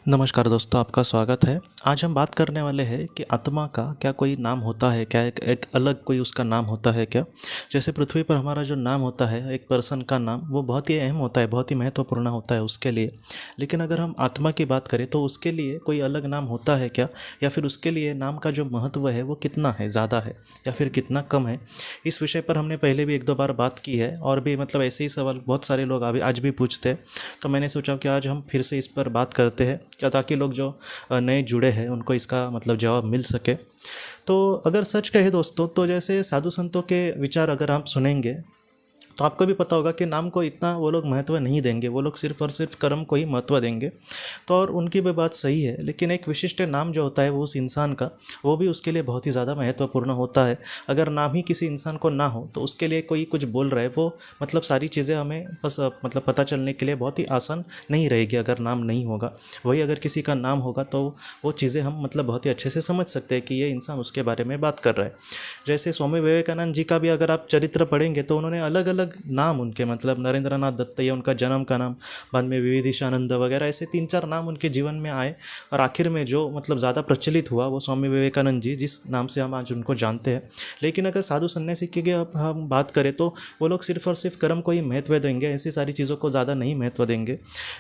नमस्कार दोस्तों, आपका स्वागत है। आज हम बात करने वाले हैं कि आत्मा का क्या कोई नाम होता है क्या, एक अलग कोई उसका नाम होता है क्या। जैसे पृथ्वी पर हमारा जो नाम होता है एक पर्सन का नाम, वो बहुत ही अहम होता है, बहुत ही महत्वपूर्ण होता है उसके लिए। लेकिन अगर हम आत्मा की बात करें तो उसके लिए कोई अलग नाम होता है क्या, या फिर उसके लिए नाम का जो महत्व है वो कितना है, ज़्यादा है या फिर कितना कम है। इस विषय पर हमने पहले भी एक दो बार बात की है और भी ऐसे ही सवाल बहुत सारे लोग अभी आज भी पूछते हैं। तो मैंने सोचा कि आज हम फिर से इस पर बात करते हैं क्या, ताकि लोग जो नए जुड़े हैं उनको इसका जवाब मिल सके। तो अगर सच कहे दोस्तों, तो जैसे साधु संतों के विचार अगर आप सुनेंगे तो आपको भी पता होगा कि नाम को इतना वो लोग महत्व नहीं देंगे, वो लोग सिर्फ और सिर्फ कर्म को ही महत्व देंगे। तो और उनकी भी बात सही है, लेकिन एक विशिष्ट नाम जो होता है वो उस इंसान का, वो भी उसके लिए बहुत ही ज़्यादा महत्वपूर्ण होता है। अगर नाम ही किसी इंसान को ना हो तो उसके लिए कोई कुछ बोल रहा है, वो सारी चीज़ें हमें बस पता चलने के लिए बहुत ही आसान नहीं रहेगी अगर नाम नहीं होगा। वही अगर किसी का नाम होगा तो वो चीज़ें हम बहुत ही अच्छे से समझ सकते हैं कि ये इंसान उसके बारे में बात कर रहा है। जैसे स्वामी विवेकानंद जी का भी अगर आप चरित्र पढ़ेंगे तो उन्होंने अलग अलग नाम उनके नरेंद्रनाथ दत्त, ये उनका जन्म का नाम, बाद में विविधिशानंद वगैरह, ऐसे तीन चार नाम उनके जीवन में आए। और आखिर में जो ज़्यादा प्रचलित हुआ वो स्वामी विवेकानंद जी, जिस नाम से हम आज उनको जानते हैं। लेकिन अगर साधु सन्यासी की अब हम बात करें तो वो लोग सिर्फ और सिर्फ कर्म को ही महत्व देंगे, ऐसी सारी चीज़ों को ज़्यादा नहीं महत्व देंगे।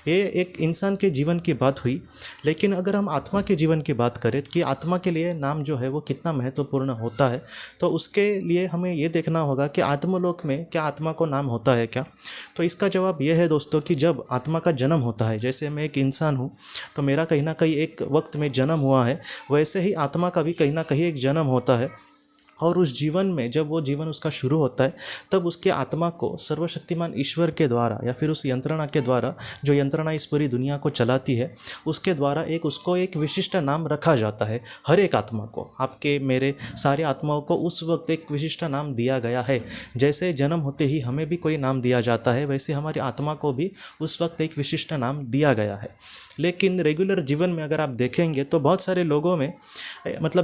ये एक इंसान के जीवन की बात हुई। लेकिन अगर हम आत्मा के जीवन की बात करें कि आत्मा के लिए नाम जो है वो कितना महत्वपूर्ण होता है, तो उसके लिए हमें ये देखना होगा कि आत्मलोक में क्या आत्मा को नाम होता है क्या। तो इसका जवाब यह है दोस्तों कि जब आत्मा का जन्म होता है, जैसे मैं एक इंसान हूँ तो मेरा कहीं ना कहीं एक वक्त में जन्म हुआ है, वैसे ही आत्मा का भी कहीं ना कहीं एक जन्म होता है। और उस जीवन में जब वो जीवन उसका शुरू होता है, तब उसके आत्मा को सर्वशक्तिमान ईश्वर के द्वारा या फिर उस यंत्रणा के द्वारा, जो यंत्रणा इस पूरी दुनिया को चलाती है, उसके द्वारा उसको एक विशिष्ट नाम रखा जाता है। हर एक आत्मा को, आपके मेरे सारे आत्माओं को उस वक्त एक विशिष्ट नाम दिया गया है। जैसे जन्म होते ही हमें भी कोई नाम दिया जाता है, वैसे हमारी आत्मा को भी उस वक्त एक विशिष्ट नाम दिया गया है। लेकिन रेगुलर जीवन में अगर आप देखेंगे तो बहुत सारे लोगों में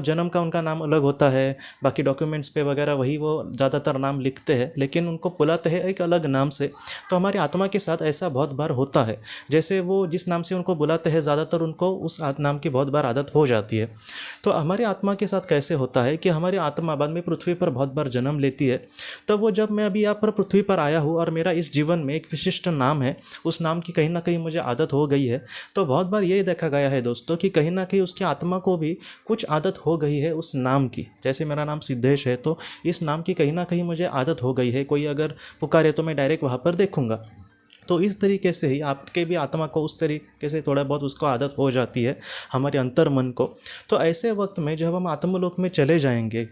जन्म का उनका नाम अलग होता है, बाकी डॉक्यूमेंट्स पे वगैरह वही वो ज़्यादातर नाम लिखते हैं, लेकिन उनको बुलाते हैं एक अलग नाम से। तो हमारी आत्मा के साथ ऐसा बहुत बार होता है, जैसे वो जिस नाम से उनको बुलाते हैं ज़्यादातर उनको उस नाम की बहुत बार आदत हो जाती है। तो हमारी आत्मा के साथ कैसे होता है कि हमारी आत्मा बाद में पृथ्वी पर बहुत बार जन्म लेती है। तब वो जब मैं अभी यहाँ पर पृथ्वी पर आया हूँ और मेरा इस जीवन में एक विशिष्ट नाम है, उस नाम की कहीं ना कहीं मुझे आदत हो गई है। तो बहुत बार ये देखा गया है दोस्तों कि कहीं ना कहीं उसकी आत्मा को भी कुछ आदत हो गई है उस नाम की। जैसे मेरा नाम सिद्धेश है, तो इस नाम की कहीं ना कहीं मुझे आदत हो गई है। कोई अगर पुकारे तो मैं डायरेक्ट वहाँ पर देखूंगा। तो इस तरीके से ही आपके भी आत्मा को उस तरीके से थोड़ा बहुत उसको आदत हो जाती है, हमारे अंतर मन को। तो ऐसे वक्त में जब हम आत्मलोक में चले जाएंगे,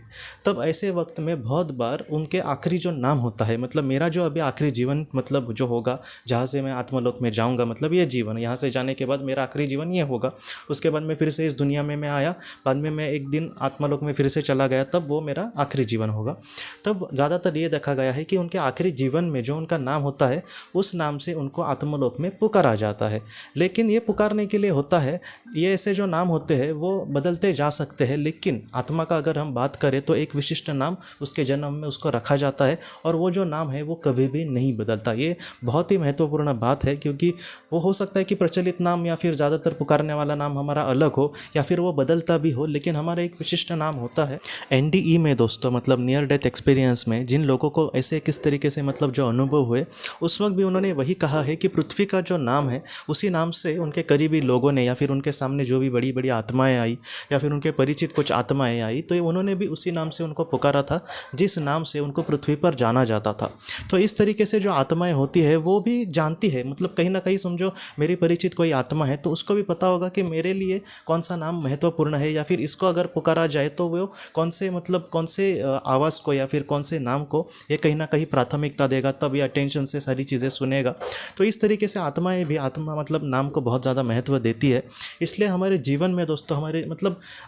तब ऐसे वक्त में बहुत बार उनके आखिरी जो नाम होता है, मेरा जो अभी आखिरी जीवन जो होगा, जहाँ से मैं आत्मलोक में जाऊँगा, ये जीवन, यहाँ से जाने के बाद मेरा आखिरी जीवन ये होगा। उसके बाद मैं फिर से इस दुनिया में मैं आया, बाद में मैं एक दिन आत्मलोक में फिर से चला गया, तब वो मेरा आखिरी जीवन होगा। तब ज़्यादातर ये देखा गया है कि उनके आखिरी जीवन में जो उनका नाम होता है, उस नाम से उनको आत्मलोक में पुकारा जाता है। लेकिन ये पुकारने के लिए होता है, ये ऐसे जो नाम होते हैं वो बदलते जा सकते हैं, लेकिन आत्मा का अगर हम बात करें तो एक विशिष्ट नाम उसके जन्म में उसको रखा जाता है, और वो जो नाम है वो कभी भी नहीं बदलता। ये बहुत ही महत्वपूर्ण बात है, क्योंकि वो हो सकता है कि प्रचलित नाम या फिर ज़्यादातर पुकारने वाला नाम हमारा अलग हो, या फिर वो बदलता भी हो, लेकिन हमारा एक विशिष्ट नाम होता है। एनडीई में दोस्तों, नियर डेथ एक्सपीरियंस में जिन लोगों को ऐसे किस तरीके से जो अनुभव हुए, उस वक्त भी उन्होंने वही कहा है कि पृथ्वी का जो नाम है, उसी नाम से उनके करीबी लोगों ने या फिर उनके सामने जो भी बड़ी बड़ी आत्माएं आई या फिर उनके परिचित कुछ आत्माएं आई, तो उन्होंने भी उसी नाम से उनको पुकारा था, जिस नाम से उनको पृथ्वी पर जाना जाता था। तो इस तरीके से जो आत्माएं होती है वो भी जानती है, कहीं ना कहीं समझो मेरी परिचित कोई आत्मा है तो उसको भी पता होगा कि मेरे लिए कौन सा नाम महत्वपूर्ण है, या फिर इसको अगर पुकारा जाए तो वो कौन से आवाज़ को या फिर कौन से नाम को ये कहीं ना कहीं प्राथमिकता देगा, तब ये अटेंशन से सारी चीज़ें सुनेगा। तो इस तरीके से आत्माएं भी नाम को बहुत ज़्यादा महत्व देती है। इसलिए हमारे जीवन में दोस्तों, हमारे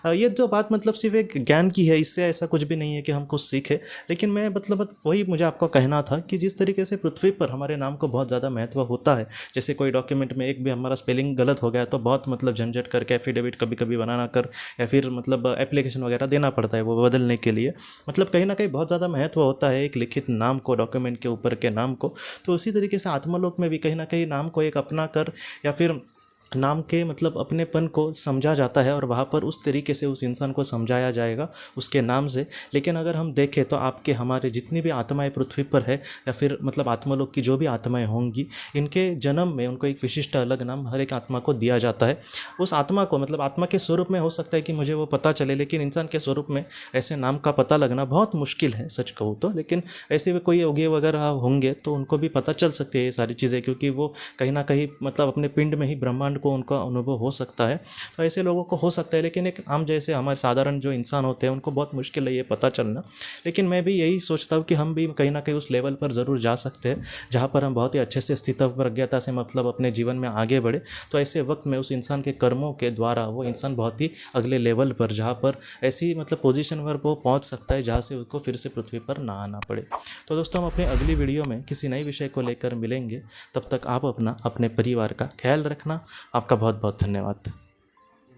ये जो बात सिर्फ एक ज्ञान की है, इससे ऐसा कुछ भी नहीं है कि हम कुछ सीखें। लेकिन मैं वही मुझे आपको कहना था कि जिस तरीके से पृथ्वी पर हमारे नाम को बहुत ज़्यादा महत्व होता है, जैसे कोई डॉक्यूमेंट में एक भी हमारा स्पेलिंग गलत हो गया तो बहुत झंझट करके एफिडेविट कभी कभी बनाना कर, या फिर एप्लीकेशन वगैरह देना पड़ता है वो बदलने के लिए। कहीं ना कहीं बहुत ज़्यादा महत्व होता है एक लिखित नाम को, डॉक्यूमेंट के ऊपर के नाम को। तो उसी तरीके से आत्मलोक में भी कहीं ना कहीं नाम को एक अपना कर या फिर नाम के मतलब अपनेपन को समझा जाता है और वहाँ पर उस तरीके से उस इंसान को समझाया जाएगा उसके नाम से। लेकिन अगर हम देखें तो आपके हमारे जितनी भी आत्माएं पृथ्वी पर है या फिर मतलब आत्मालोक की जो भी आत्माएं होंगी, इनके जन्म में उनको एक विशिष्ट अलग नाम हर एक आत्मा को दिया जाता है। उस आत्मा को मतलब आत्मा के स्वरूप में हो सकता है कि मुझे वो पता चले, लेकिन इंसान के स्वरूप में ऐसे नाम का पता लगना बहुत मुश्किल है सच कहूँ तो। लेकिन ऐसे भी कोई योगी वगैरह होंगे तो उनको भी पता चल सकती है ये सारी चीज़ें, क्योंकि वो कहीं ना कहीं मतलब अपने पिंड में ही ब्रह्मांड को उनका अनुभव हो सकता है। तो ऐसे लोगों को हो सकता है, लेकिन एक आम जैसे हमारे साधारण जो इंसान होते हैं उनको बहुत मुश्किल है ये पता चलना। लेकिन मैं भी यही सोचता हूँ कि हम भी कहीं ना कहीं उस लेवल पर ज़रूर जा सकते हैं जहाँ पर हम बहुत ही अच्छे से स्थित प्रज्ञता से मतलब अपने जीवन में आगे बढ़े। तो ऐसे वक्त में उस इंसान के कर्मों के द्वारा वो इंसान बहुत ही अगले लेवल पर, जहाँ पर ऐसी मतलब पोजीशन पर वो पहुँच सकता है जहाँ से उसको फिर से पृथ्वी पर ना आना पड़े। तो दोस्तों, हम अपनी अगली वीडियो में किसी नए विषय को लेकर मिलेंगे। तब तक आप अपना अपने परिवार का ख्याल रखना। आपका बहुत बहुत धन्यवाद।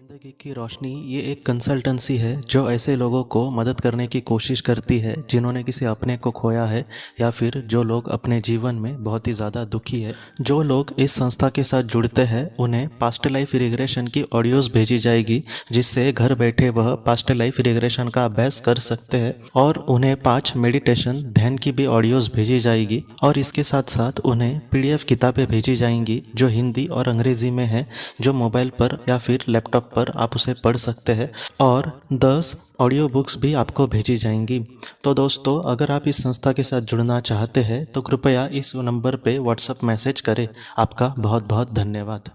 ज़िंदगी की रोशनी ये एक कंसल्टेंसी है जो ऐसे लोगों को मदद करने की कोशिश करती है जिन्होंने किसी अपने को खोया है या फिर जो लोग अपने जीवन में बहुत ही ज़्यादा दुखी है। जो लोग इस संस्था के साथ जुड़ते हैं उन्हें पास्ट लाइफ रिग्रेशन की ऑडियोज़ भेजी जाएगी, जिससे घर बैठे वह पास्ट लाइफ रिग्रेशन का अभ्यास कर सकते हैं। और उन्हें 5 मेडिटेशन ध्यान की भी ऑडियोज़ भेजी जाएगी और इसके साथ साथ उन्हें PDF किताबें भेजी जाएंगी जो हिंदी और अंग्रेज़ी में है, जो मोबाइल पर या फिर लैपटॉप पर आप उसे पढ़ सकते हैं। और 10 ऑडियो बुक्स भी आपको भेजी जाएंगी। तो दोस्तों, अगर आप इस संस्था के साथ जुड़ना चाहते हैं तो कृपया इस नंबर पे व्हाट्सएप मैसेज करें। आपका बहुत बहुत धन्यवाद।